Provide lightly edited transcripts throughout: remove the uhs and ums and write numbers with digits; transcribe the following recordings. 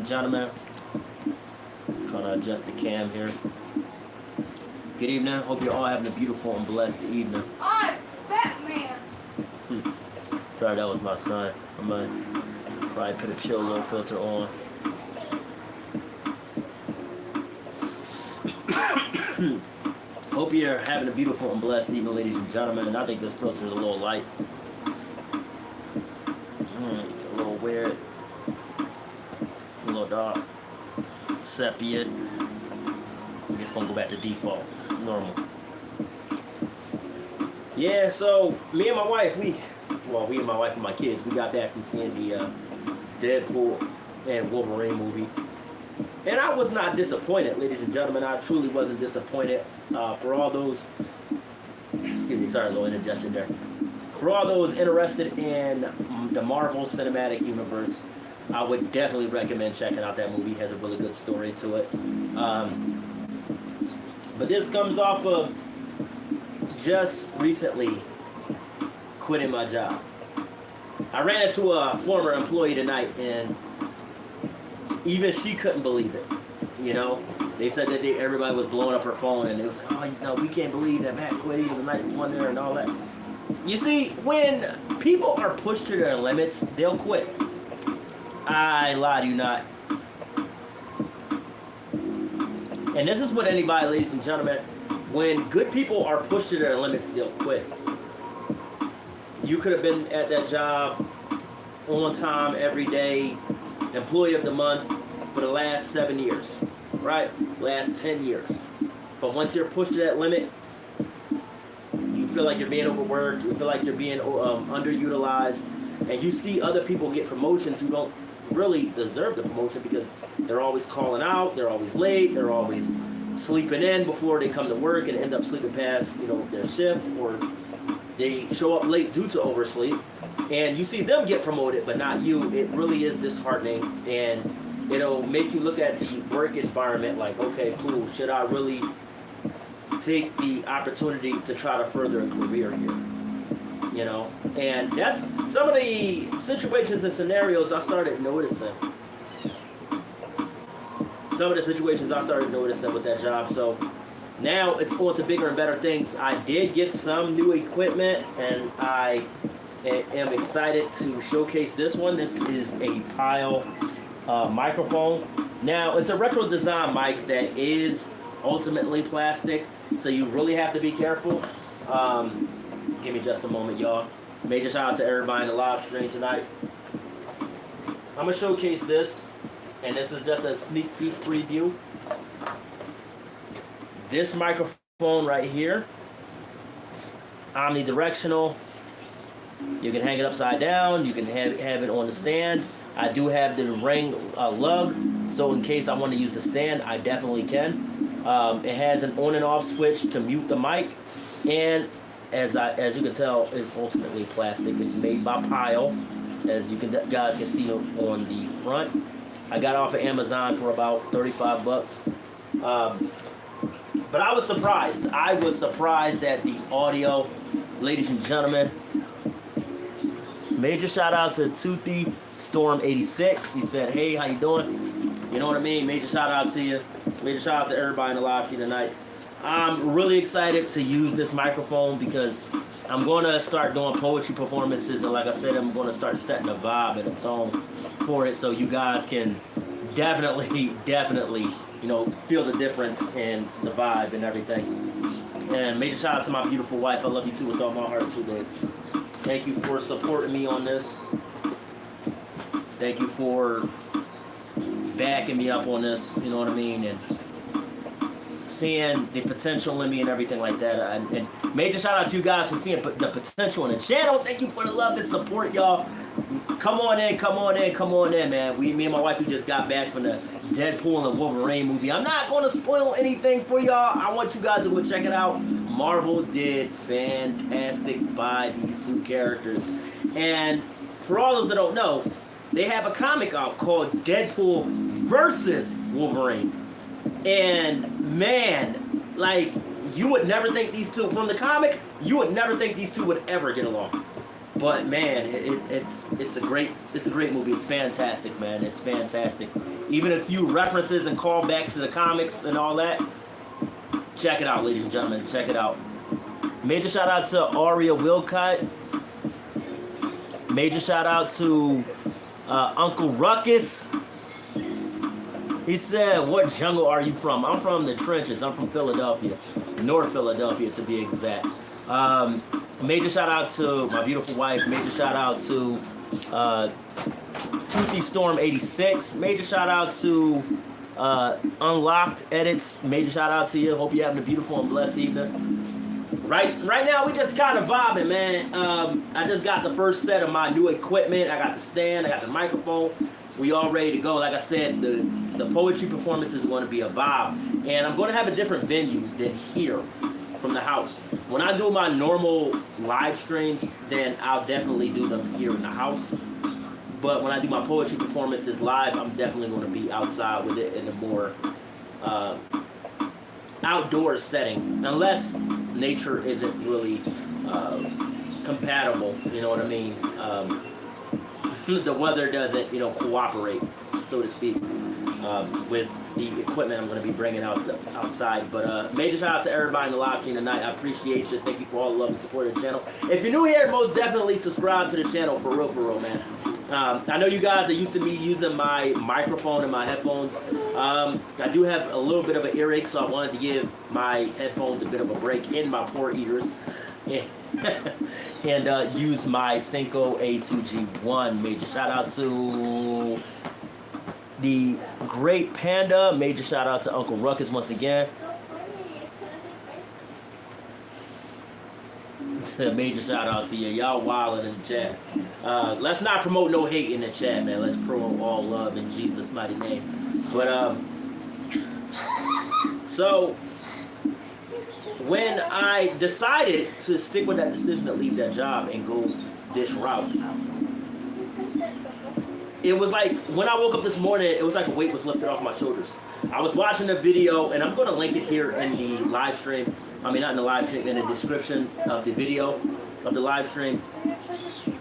gentlemen. Trying to adjust the cam here. Good evening. Hope you're all having a beautiful and blessed evening. I'm Batman. Sorry, that was my son. I'm gonna probably put a chill little filter on. Hope you're having a beautiful and blessed evening, ladies and gentlemen. And I think this filter is a little light. It's a little weird. A little dark. Sepia. I'm just gonna go back to default. Normal. Yeah, so me and my wife, we and my wife and my kids, we got back from seeing the Deadpool and Wolverine movie. And I was not disappointed, ladies and gentlemen. I truly wasn't disappointed. For all those, excuse me, sorry, a little indigestion there. For all those interested in the Marvel Cinematic Universe, I would definitely recommend checking out that movie. It has a really good story to it. But this comes off of just recently quitting my job. I ran into a former employee tonight, and even she couldn't believe it. You know, they said that everybody was blowing up her phone, and it was, oh, no, we can't believe that Matt quit. He was the nicest one there and all that. You see, when people are pushed to their limits, they'll quit. I lie to you not. And this is what anybody, ladies and gentlemen, when good people are pushed to their limits, they'll quit. You could have been at that job on time every day, employee of the month for the last 7 years, right? Last 10 years. But once you're pushed to that limit, you feel like you're being overworked, you feel like you're being underutilized, and you see other people get promotions who don't really deserve the promotion because they're always calling out, they're always late, they're always sleeping in before they come to work and end up sleeping past, their shift, or they show up late due to oversleep, and you see them get promoted but not you. It really is disheartening, and it'll make you look at the work environment like, okay, cool, should I really take the opportunity to try to further a career here? And that's some of the situations and scenarios I started noticing. Some of the situations I started noticing with that job. So now it's on to bigger and better things. I did get some new equipment, and I am excited to showcase this one. This is a Pyle microphone. Now, it's a retro design mic that is ultimately plastic, so you really have to be careful. Give me just a moment, y'all. Major shout out to everybody in the live stream tonight. I'm going to showcase this, and this is just a sneak peek preview. This microphone right here, it's omnidirectional. You can hang it upside down. You can have it on the stand. I do have the Ring lug, so in case I want to use the stand, I definitely can. It has an on and off switch to mute the mic, and as you can tell, it's ultimately plastic. It's made by Pyle, as you guys can see on the front. I got it off of Amazon for about 35 bucks. But I was surprised. I was surprised at the audio, ladies and gentlemen. Major shout out to Toothy Storm 86. He said, hey, how you doing? You know what I mean? Major shout out to you. Major shout out to everybody in the live feed tonight. I'm really excited to use this microphone because I'm going to start doing poetry performances, and like I said, I'm going to start setting a vibe and a tone for it, so you guys can definitely, feel the difference in the vibe and everything. And major shout out to my beautiful wife. I love you too with all my heart too, babe. Thank you for supporting me on this. Thank you for backing me up on this, you know what I mean, and seeing the potential in me and everything like that. And major shout out to you guys for seeing the potential in the channel. Thank you for the love and support, y'all. Come on in, man. Me and my wife, we just got back from the Deadpool and Wolverine movie. I'm not going to spoil anything for y'all. I want you guys to go check it out. Marvel did fantastic by these two characters. And for all those that don't know, they have a comic out called Deadpool versus Wolverine. And man, like, you would never think these two, from the comic, you would never think these two would ever get along. But man, it's a great movie. It's fantastic, man. It's fantastic. Even a few references and callbacks to the comics and all that. Check it out, ladies and gentlemen. Check it out. Major shout out to Aria Wilcott. Major shout out to Uncle Ruckus. He said, "What jungle are you from?" I'm from the trenches. I'm from Philadelphia, North Philadelphia to be exact. Major shout out to my beautiful wife. Major shout out to Toothy Storm 86. Major shout out to Unlocked Edits. Major shout out to you. Hope you're having a beautiful and blessed evening. Right now we just kind of vibing, man. I just got the first set of my new equipment. I got the stand. I got the microphone. We all ready to go. Like I said, the poetry performance is going to be a vibe, and I'm going to have a different venue than here from the house. When I do my normal live streams, then I'll definitely do them here in the house. But when I do my poetry performances live, I'm definitely going to be outside with it in a more outdoor setting, unless nature isn't really compatible. You know what I mean? The weather doesn't, cooperate, so to speak, with the equipment I'm going to be bringing outside. But major shout out to everybody in the live stream tonight. I appreciate you. Thank you for all the love and support of the channel. If you're new here, most definitely subscribe to the channel, for real, man. I know you guys are used to me using my microphone and my headphones. I do have a little bit of an earache, so I wanted to give my headphones a bit of a break in my poor ears. And use my Senko A2G1. Major shout out to the Great Panda. Major shout out to Uncle Ruckus once again. Major shout out to you. Y'all wildin' in the chat. Let's not promote no hate in the chat, man. Let's promote all love in Jesus' mighty name. But so when I decided to stick with that decision to leave that job and go this route, it was like when I woke up this morning, it was like a weight was lifted off my shoulders. I was watching a video, and I'm going to link it here in the live stream. I mean, not in the live stream, in the description of the video of the live stream.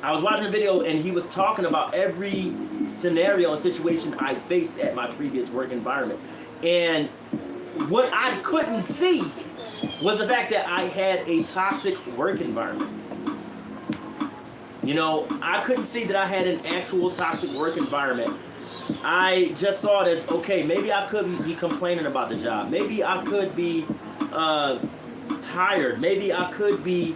I was watching a video, and he was talking about every scenario and situation I faced at my previous work environment. And what I couldn't see was the fact that I had a toxic work environment. I couldn't see that I had an actual toxic work environment. I just saw it as, okay, maybe I could be complaining about the job. Maybe I could be tired. Maybe I could be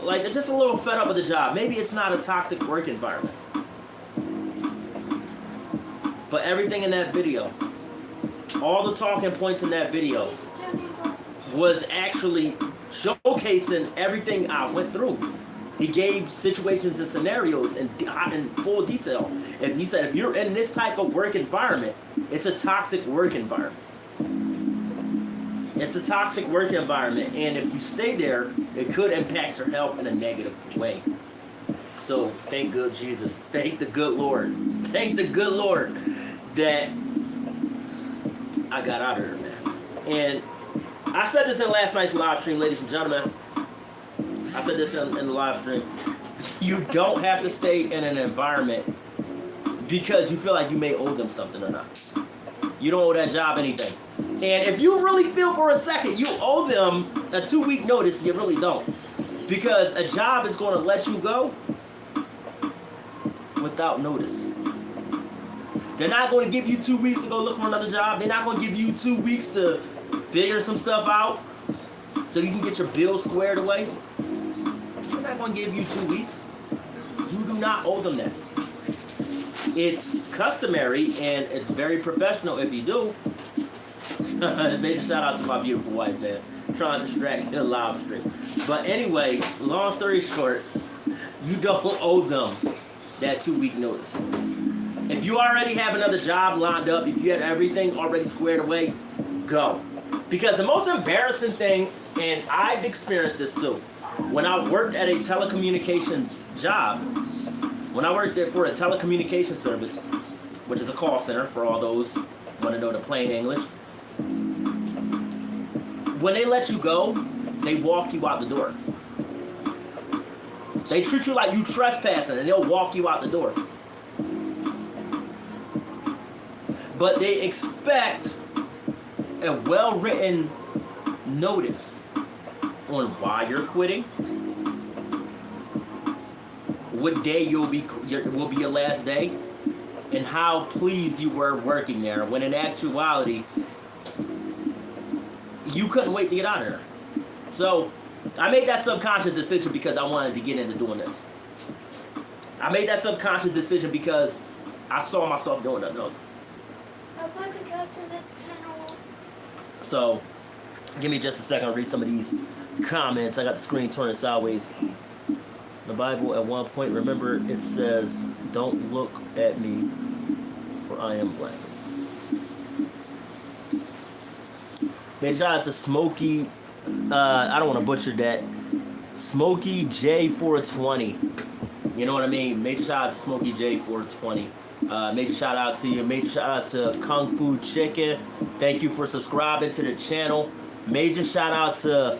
just a little fed up with the job. Maybe it's not a toxic work environment. But everything in that video, all the talking points in that video was actually showcasing everything I went through. He gave situations and scenarios in full detail. And he said, if you're in this type of work environment, it's a toxic work environment. It's a toxic work environment. And if you stay there, it could impact your health in a negative way. So thank good Jesus. Thank the good Lord. Thank the good Lord that I got out of there, man. And I said this in last night's live stream, ladies and gentlemen. I said this in the live stream. You don't have to stay in an environment because you feel like you may owe them something or not. You don't owe that job anything. And if you really feel for a second you owe them a 2-week notice, you really don't. Because a job is going to let you go without notice. They're not going to give you 2 weeks to go look for another job. They're not going to give you 2 weeks to figure some stuff out so you can get your bills squared away. They're not going to give you 2 weeks. You do not owe them that. It's customary and it's very professional if you do. Major shout out to my beautiful wife, man. I'm trying to distract the live stream. But anyway, long story short, you don't owe them that 2-week notice. If you already have another job lined up, if you had everything already squared away, go. Because the most embarrassing thing, and I've experienced this too, when I worked at a telecommunications job, when I worked there for a telecommunications service, which is a call center for all those who want to know the plain English, when they let you go, they walk you out the door. They treat you like you trespassing, and they'll walk you out the door. But they expect a well-written notice on why you're quitting, what day will be your last day, and how pleased you were working there, when in actuality, you couldn't wait to get out of there. So, I made that subconscious decision because I wanted to get into doing this. I made that subconscious decision because I saw myself doing nothing else. I'm about to go to the tunnel. So, give me just a second. I'll read some of these comments. I got the screen turning sideways. The Bible at one point, remember, it says, "Don't look at me, for I am black." Major shout out to Smokey. I don't want to butcher that. Smokey J420. You know what I mean? Major shout out to Smokey J420. Major shout out to you. Major shout out to Kung Fu Chicken. Thank you for subscribing to the channel. Major shout out to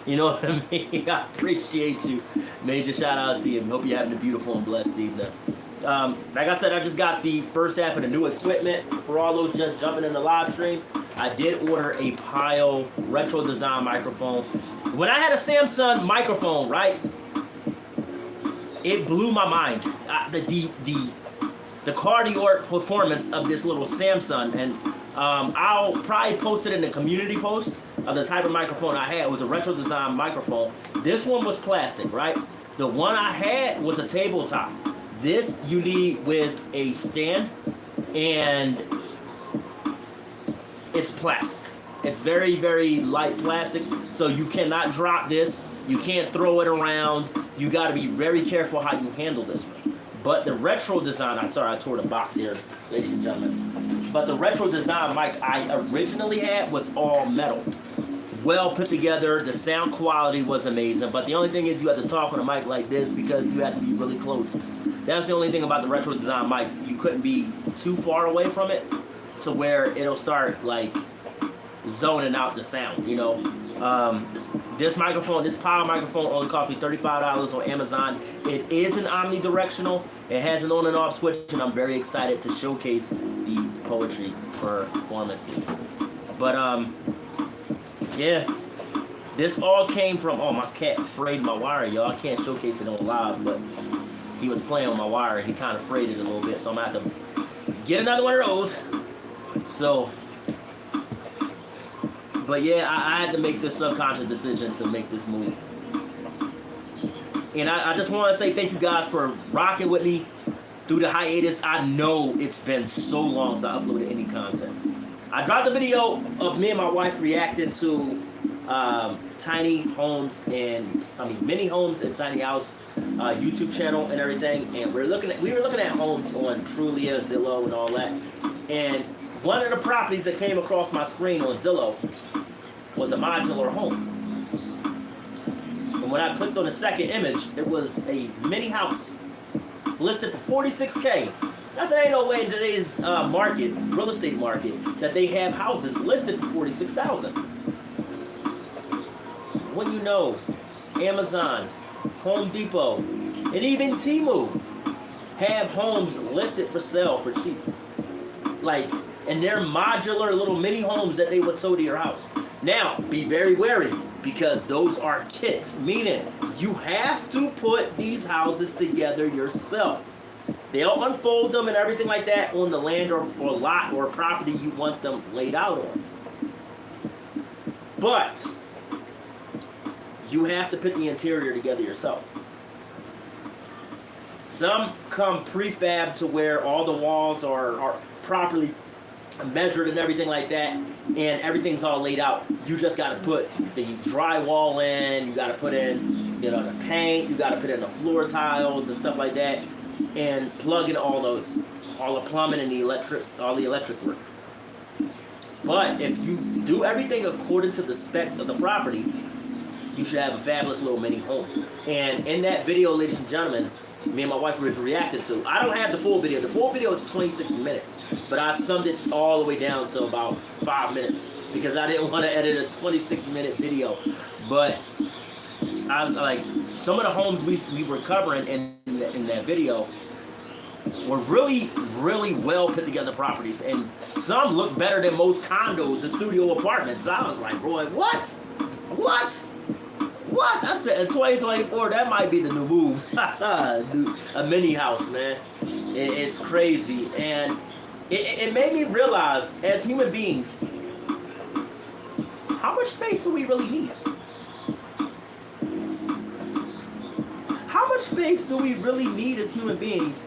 You know what I mean? I appreciate you. Major shout out to you. Hope you're having a beautiful and blessed evening. Like I said, I just got the first half of the new equipment. For all those just jumping in the live stream, I did order a Pyle retro design microphone. When I had a Samsung microphone, right, it blew my mind. The cardio performance of this little Samsung, and I'll probably post it in the community post of the type of microphone I had. It was a retro design microphone. This one was plastic, right? The one I had was a tabletop. This you need with a stand, and it's plastic. It's very, very light plastic, so you cannot drop this. You can't throw it around. You got to be very careful how you handle this one. But the retro design, I'm sorry, I tore the box here, ladies and gentlemen. But the retro design mic I originally had was all metal. Well put together. The sound quality was amazing. But the only thing is you have to talk on a mic like this because you have to be really close. That's the only thing about the retro design mics. You couldn't be too far away from it to where it'll start like zoning out the sound, you know. This microphone, this Pyle microphone only cost me $35 on Amazon. It is an omnidirectional. It has an on and off switch, and I'm very excited to showcase the poetry performances. But yeah, this all came from, oh, my cat frayed my wire, y'all. I can't showcase it on live, but he was playing with my wire and he kind of frayed it a little bit, so I'm gonna have to get another one of those. So, but yeah, I had to make this subconscious decision to make this move. And I just want to say thank you guys for rocking with me through the hiatus. I know it's been so long since I uploaded any content. I dropped a video of me and my wife reacting to tiny homes and mini homes and tiny house YouTube channel and everything. And we were looking at homes on Trulia, Zillow, and all that. And one of the properties that came across my screen on Zillow was a modular home. And when I clicked on the second image, it was a mini house listed for $46K. I said, ain't no way in today's market, real estate market, that they have houses listed for $46,000. When you know, Amazon, Home Depot, and even Temu have homes listed for sale for cheap. Like, and they're modular little mini homes that they would tow to your house. Now, be very wary because those are kits, meaning you have to put these houses together yourself. They'll unfold them and everything like that on the land or lot or property you want them laid out on. But you have to put the interior together yourself. Some come prefab to where all the walls are properly measured and everything like that, and everything's all laid out. You just got to put the drywall in, you got to put in, you know, the paint, you got to put in the floor tiles and stuff like that, and plug in all the plumbing and all the electric work. But if you do everything according to the specs of the property, you should have a fabulous little mini home. And in that video, ladies and gentlemen, me and my wife was reacting to, I don't have the full video. The full video is 26 minutes, but I summed it all the way down to about 5 minutes because I didn't want to edit a 26-minute video. But I was like, some of the homes we were covering in that video were really, really well put together properties, and some look better than most condos and studio apartments. I was like, boy, what? What? I said in 2024, that might be the new move. A mini house, man. It's crazy, and it made me realize, as human beings, how much space do we really need? How much space do we really need as human beings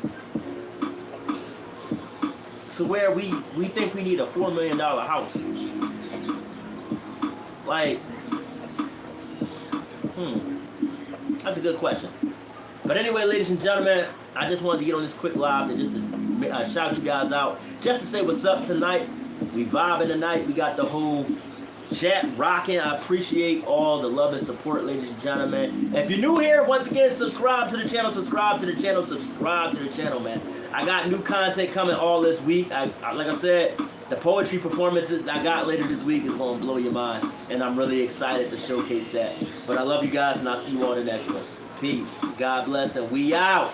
to where we think we need a $4 million house? Like, that's a good question. But anyway, ladies and gentlemen, I just wanted to get on this quick live to just shout you guys out, just to say what's up tonight. We vibing tonight. We got the whole chat rocking. I appreciate all the love and support, ladies and gentlemen. If you're new here, once again, subscribe to the channel, man. I got new content coming all this week. Like I said, the poetry performances I got later this week is going to blow your mind, and I'm really excited to showcase that. But I love you guys, and I'll see you all in the next one. Peace. God bless, and we out.